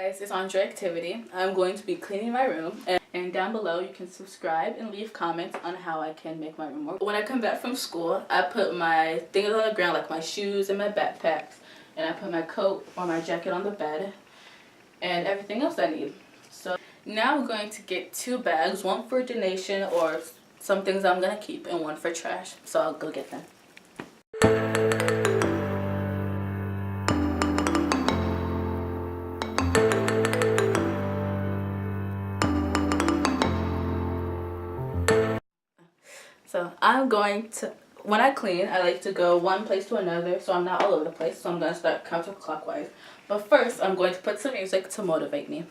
guys, it's Andre Activity. I'm going to be cleaning my room, and down below you can subscribe and leave comments on how I can make my room more. When I come back from school, I put my things on the ground, like my shoes and my backpacks, and I put my coat or my jacket on the bed and everything else I need. So now I'm going to get 2 bags, one for donation or some things I'm gonna keep and one for trash. So I'll go get them. So I'm going to, when I clean, I like to go one place to another so I'm not all over the place. So I'm going to start counterclockwise. But first, I'm going to put some music to motivate me.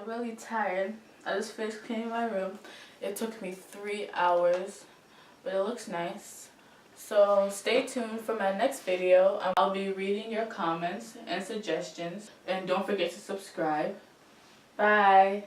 I'm really tired. I just finished cleaning my room. It took me 3 hours, but it looks nice. So stay tuned for my next video. I'll be reading your comments and suggestions. And don't forget to subscribe. Bye.